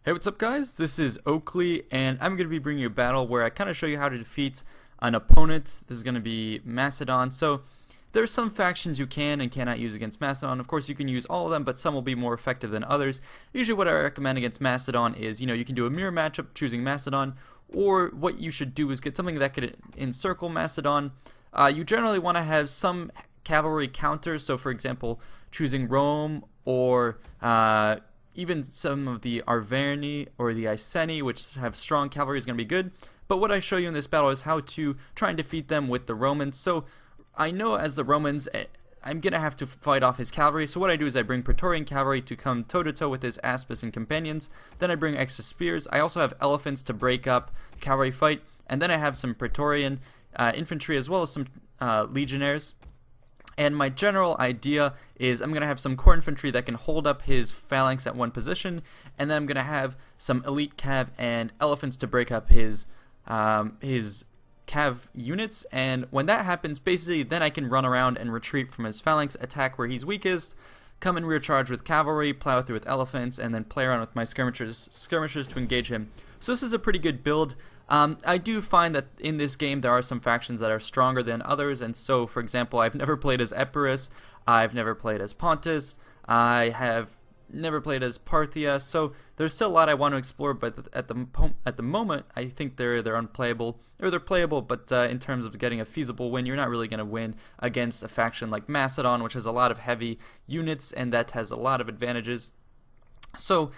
Hey, what's up guys? This is Oakley, and I'm going to be bringing you a battle where I kind of show you how to defeat an opponent. This is going to be Macedon. So there are some factions you can and cannot use against Macedon. Of course, you can use all of them, but some will be more effective than others. Usually what I recommend against Macedon is, you can do a mirror matchup choosing Macedon, or what you should do is get something that could encircle Macedon. You generally want to have some cavalry counters, so for example, choosing Rome or even some of the Arverni or the Iceni, which have strong cavalry, is going to be good. But what I show you in this battle is how to try and defeat them with the Romans. So I know as the Romans, I'm going to have to fight off his cavalry. So what I do is I bring Praetorian cavalry to come toe-to-toe with his Aspis and companions. Then I bring extra spears. I also have elephants to break up the cavalry fight. And then I have some Praetorian infantry as well as some legionnaires. And my general idea is I'm going to have some core infantry that can hold up his phalanx at one position, and then I'm going to have some elite cav and elephants to break up his cav units. And when that happens, basically then I can run around and retreat from his phalanx, attack where he's weakest, come and rear charge with cavalry, plow through with elephants, and then play around with my skirmishers to engage him. So this is a pretty good build. I do find that in this game there are some factions that are stronger than others, and so for example I've never played as Epirus, I've never played as Pontus, I have never played as Parthia, so there's still a lot I want to explore, but at the moment I think they're unplayable, or they're playable, but in terms of getting a feasible win, you're not really going to win against a faction like Macedon, which has a lot of heavy units and that has a lot of advantages. So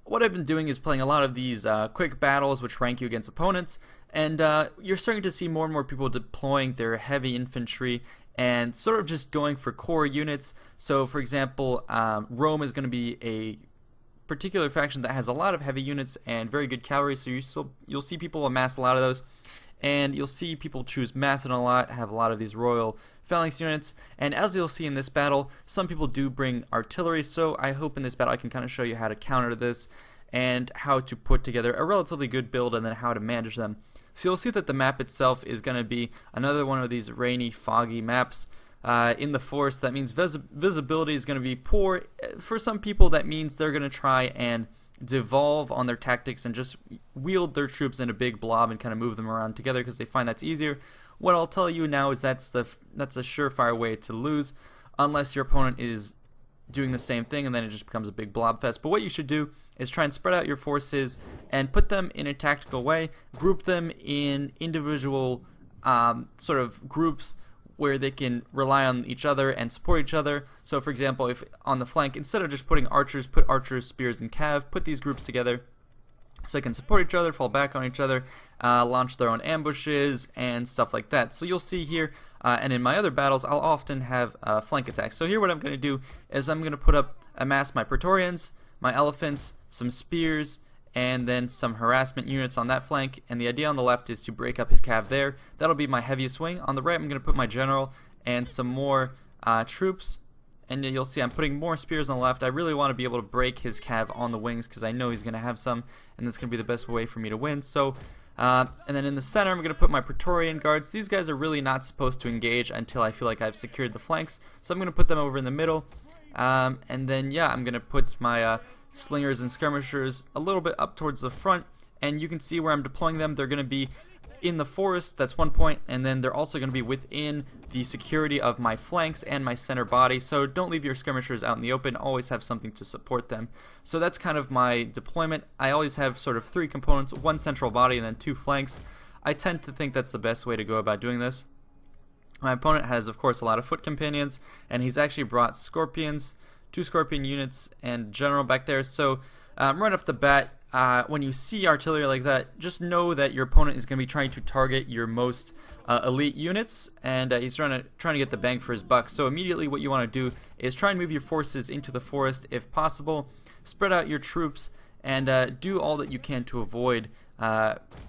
what I've been doing is playing a lot of these quick battles which rank you against opponents, and you're starting to see more and more people deploying their heavy infantry and sort of just going for core units. So for example, Rome is going to be a particular faction that has a lot of heavy units and very good cavalry, so you'll see people amass a lot of those. And you'll see people choose Macedon a lot, have a lot of these royal phalanx units, and as you'll see in this battle, some people do bring artillery, so I hope in this battle I can kind of show you how to counter this and how to put together a relatively good build and then how to manage them. So you'll see that the map itself is going to be another one of these rainy, foggy maps in the forest. That means visibility is going to be poor. For some people that means they're going to try and devolve on their tactics and just wield their troops in a big blob and kind of move them around together because they find that's easier. What I'll tell you now is that's a surefire way to lose, unless your opponent is doing the same thing, and then it just becomes a big blob fest. But what you should do is try and spread out your forces and put them in a tactical way, group them in individual sort of groups where they can rely on each other and support each other. So for example, if on the flank, instead of just putting archers, put archers, spears, and cav, put these groups together so they can support each other, fall back on each other, launch their own ambushes, and stuff like that. So you'll see here, and in my other battles, I'll often have flank attacks. So here what I'm going to do is I'm going to amass my Praetorians, my elephants, some spears, and then some harassment units on that flank, and the idea on the left is to break up his cav there. That'll be my heaviest wing. On the right I'm going to put my general and some more troops, and you'll see I'm putting more spears on the left. I really want to be able to break his cav on the wings because I know he's going to have some, and that's going to be the best way for me to win. So and then in the center I'm going to put my Praetorian guards. These guys are really not supposed to engage until I feel like I've secured the flanks, so I'm going to put them over in the middle, and then yeah, I'm going to put my slingers and skirmishers a little bit up towards the front, and you can see where I'm deploying them. They're going to be in the forest, that's one point, and then they're also going to be within the security of my flanks and my center body, so don't leave your skirmishers out in the open, always have something to support them. So that's kind of my deployment. I always have sort of three components, one central body and then two flanks. I tend to think that's the best way to go about doing this. My opponent has of course a lot of foot companions, and he's actually brought scorpions, 2 scorpion units, and general back there. So right off the bat, when you see artillery like that, just know that your opponent is going to be trying to target your most elite units, and he's trying to get the bang for his buck. So immediately what you want to do is try and move your forces into the forest if possible, spread out your troops, and do all that you can to avoid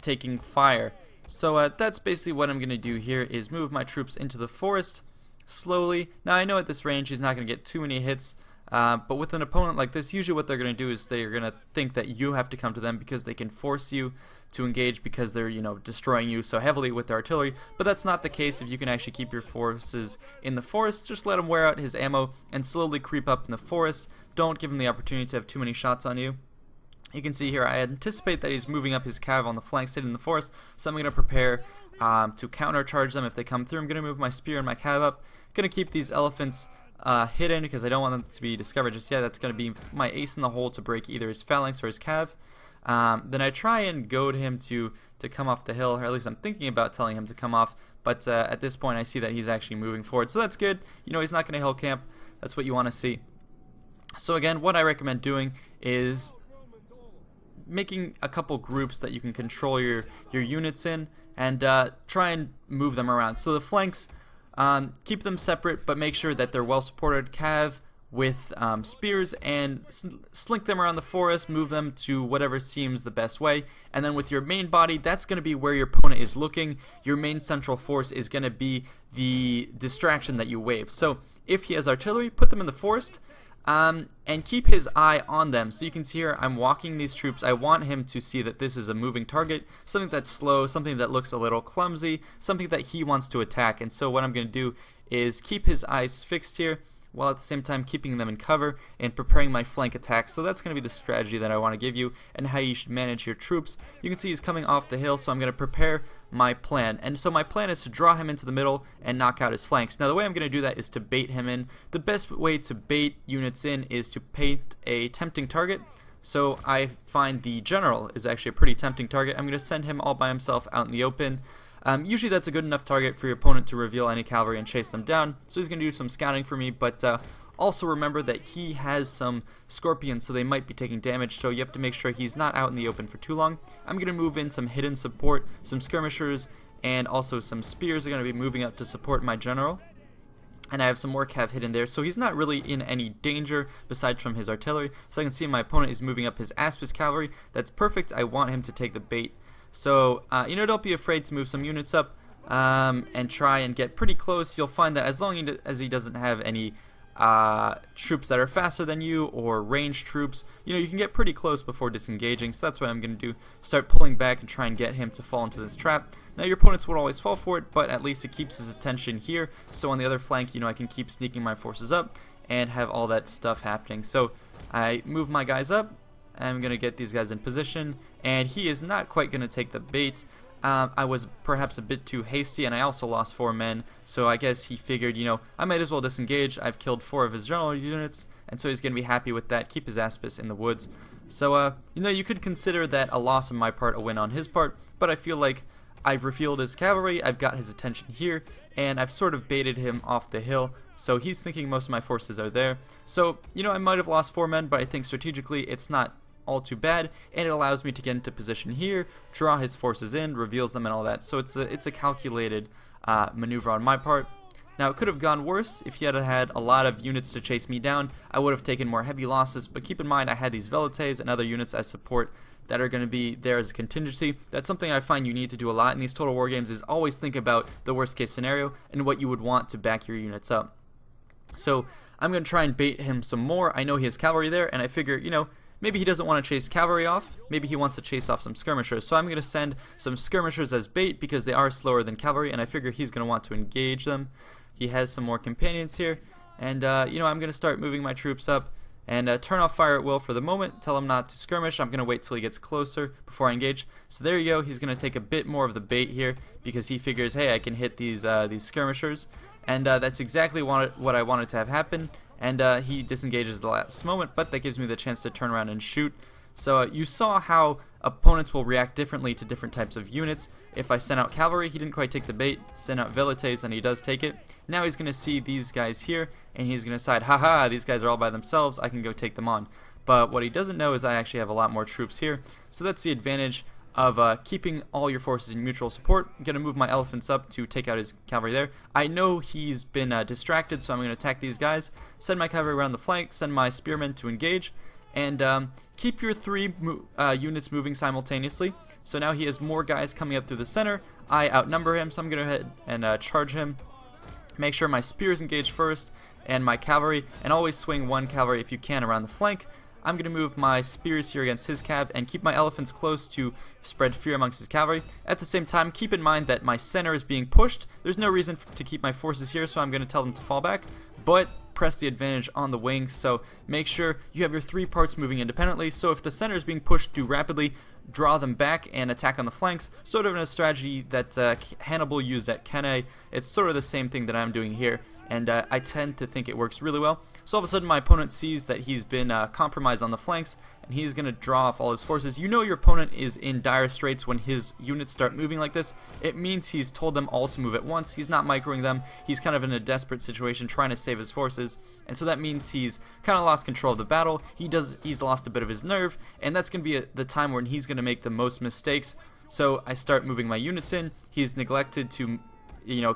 taking fire. So that's basically what I'm going to do here, is move my troops into the forest slowly. Now I know at this range he's not going to get too many hits, but with an opponent like this, usually what they're going to do is they're going to think that you have to come to them because they can force you to engage because they're, destroying you so heavily with their artillery. But that's not the case if you can actually keep your forces in the forest. Just let him wear out his ammo and slowly creep up in the forest. Don't give him the opportunity to have too many shots on you. You can see here I anticipate that he's moving up his cav on the flanks hidden in the forest, so I'm going to prepare to countercharge them if they come through. I'm going to move my spear and my cav up. Going to keep these elephants hidden because I don't want them to be discovered just yet. That's going to be my ace in the hole to break either his phalanx or his cav. Then I try and goad him to come off the hill, or at least I'm thinking about telling him to come off, but at this point I see that he's actually moving forward, so that's good. You know, he's not going to hill camp. That's what you want to see. So again, what I recommend doing is making a couple groups that you can control your units in, and try and move them around. So the flanks, keep them separate, but make sure that they're well supported. Cav with spears, and slink them around the forest, move them to whatever seems the best way. And then with your main body, that's going to be where your opponent is looking. Your main central force is going to be the distraction that you wave. So if he has artillery, put them in the forest, and keep his eye on them. So you can see here I'm walking these troops. I want him to see that this is a moving target, something that's slow, something that looks a little clumsy, something that he wants to attack. And so what I'm going to do is keep his eyes fixed here, while at the same time keeping them in cover and preparing my flank attacks. So that's going to be the strategy that I want to give you and how you should manage your troops. You can see he's coming off the hill, so I'm going to prepare my plan. And so my plan is to draw him into the middle and knock out his flanks. Now the way I'm going to do that is to bait him in. The best way to bait units in is to paint a tempting target. So I find the general is actually a pretty tempting target. I'm going to send him all by himself out in the open. Usually that's a good enough target for your opponent to reveal any cavalry and chase them down. So he's going to do some scouting for me, but also remember that he has some scorpions, so they might be taking damage, so you have to make sure he's not out in the open for too long. I'm going to move in some hidden support, some skirmishers, and also some spears are going to be moving up to support my general. And I have some more cav hidden there, so he's not really in any danger besides from his artillery. So I can see my opponent is moving up his Aspis cavalry. That's perfect. I want him to take the bait. So, you know, don't be afraid to move some units up and try and get pretty close. You'll find that as long as he doesn't have any troops that are faster than you or ranged troops, you know, you can get pretty close before disengaging. So that's what I'm going to do. Start pulling back and try and get him to fall into this trap. Now your opponents won't always fall for it, but at least it keeps his attention here. So on the other flank, you know, I can keep sneaking my forces up and have all that stuff happening. So I move my guys up. I'm going to get these guys in position, and he is not quite going to take the bait. I was perhaps a bit too hasty, and I also lost 4 men, so I guess he figured, you know, I might as well disengage. I've killed 4 of his general units, and so he's going to be happy with that, keep his Aspis in the woods. So, you know, you could consider that a loss on my part, a win on his part, but I feel like I've refueled his cavalry, I've got his attention here, and I've sort of baited him off the hill, so he's thinking most of my forces are there. So, you know, I might have lost 4 men, but I think strategically it's not all too bad, and it allows me to get into position here, draw his forces in, reveals them and all that. So it's a calculated maneuver on my part. Now it could have gone worse if he had had a lot of units to chase me down. I would have taken more heavy losses, but keep in mind I had these velites and other units as support that are going to be there as a contingency. That's something I find you need to do a lot in these Total War games, is always think about the worst case scenario and what you would want to back your units up. So I'm going to try and bait him some more. I know he has cavalry there, and I figure, you know, maybe he doesn't want to chase cavalry off, maybe he wants to chase off some skirmishers. So I'm going to send some skirmishers as bait because they are slower than cavalry, and I figure he's going to want to engage them. He has some more companions here, and you know, I'm going to start moving my troops up and turn off fire at will for the moment, tell him not to skirmish. I'm going to wait till he gets closer before I engage. So there you go, he's going to take a bit more of the bait here because he figures, hey, I can hit these skirmishers, and that's exactly what I wanted to have happen. And he disengages the last moment, but that gives me the chance to turn around and shoot. So you saw how opponents will react differently to different types of units. If I sent out cavalry, he didn't quite take the bait. Send out velites, and he does take it. Now he's going to see these guys here, and he's going to decide, haha, these guys are all by themselves, I can go take them on. But what he doesn't know is I actually have a lot more troops here. So that's the advantage of keeping all your forces in mutual support. I'm going to move my elephants up to take out his cavalry there. I know he's been distracted, so I'm going to attack these guys, send my cavalry around the flank, send my spearmen to engage, and keep your 3 units moving simultaneously. So now he has more guys coming up through the center. I outnumber him, so I'm going to head and charge him. Make sure my spears engage first, and my cavalry, and always swing 1 cavalry if you can around the flank. I'm going to move my spears here against his cav and keep my elephants close to spread fear amongst his cavalry. At the same time, keep in mind that my center is being pushed. There's no reason to keep my forces here, so I'm going to tell them to fall back. But press the advantage on the wing. So make sure you have your 3 parts moving independently. So if the center is being pushed too rapidly, draw them back and attack on the flanks, sort of in a strategy that Hannibal used at Cannae. It's sort of the same thing that I'm doing here, and I tend to think it works really well. So all of a sudden my opponent sees that he's been compromised on the flanks, and he's going to draw off all his forces. You know your opponent is in dire straits when his units start moving like this. It means he's told them all to move at once. He's not microing them. He's kind of in a desperate situation trying to save his forces, and so that means he's kind of lost control of the battle. He's lost a bit of his nerve, and that's going to be the time when he's going to make the most mistakes. So I start moving my units in. He's neglected to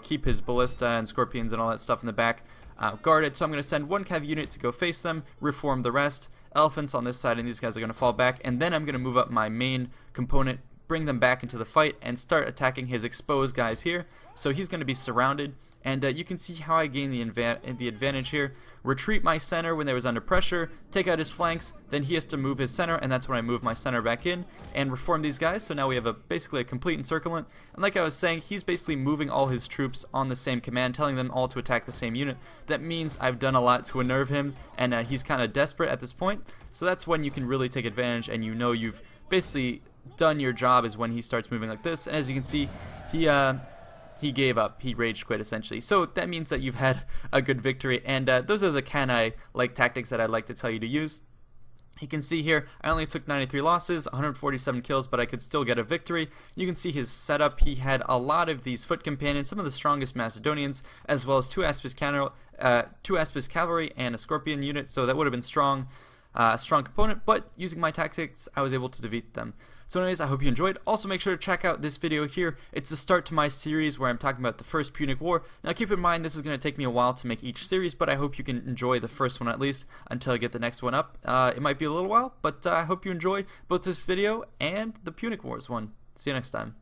keep his ballista and scorpions and all that stuff in the back guarded, so I'm going to send 1 cav unit to go face them, reform the rest, elephants on this side, and these guys are going to fall back, and then I'm going to move up my main component, bring them back into the fight, and start attacking his exposed guys here. So he's going to be surrounded, and you can see how I gain the advantage here. Retreat my center when they was under pressure, take out his flanks, then he has to move his center, and that's when I move my center back in and reform these guys. So now we have basically a complete encirclement, and like I was saying, he's basically moving all his troops on the same command, telling them all to attack the same unit. That means I've done a lot to unnerve him, and he's kind of desperate at this point. So that's when you can really take advantage, and you've basically done your job, is when he starts moving like this. And as you can see, he gave up. He rage quit, essentially. So that means that you've had a good victory, and those are the Cannae-like tactics that I'd like to tell you to use. You can see here, I only took 93 losses, 147 kills, but I could still get a victory. You can see his setup. He had a lot of these foot companions, some of the strongest Macedonians, as well as 2 Aspis cavalry and a scorpion unit, so that would have been strong component, but using my tactics, I was able to defeat them. So anyways, I hope you enjoyed. Also, make sure to check out this video here. It's the start to my series where I'm talking about the first Punic War. Now keep in mind, this is going to take me a while to make each series, but I hope you can enjoy the first one at least until I get the next one up. It might be a little while, but I hope you enjoy both this video and the Punic Wars one. See you next time.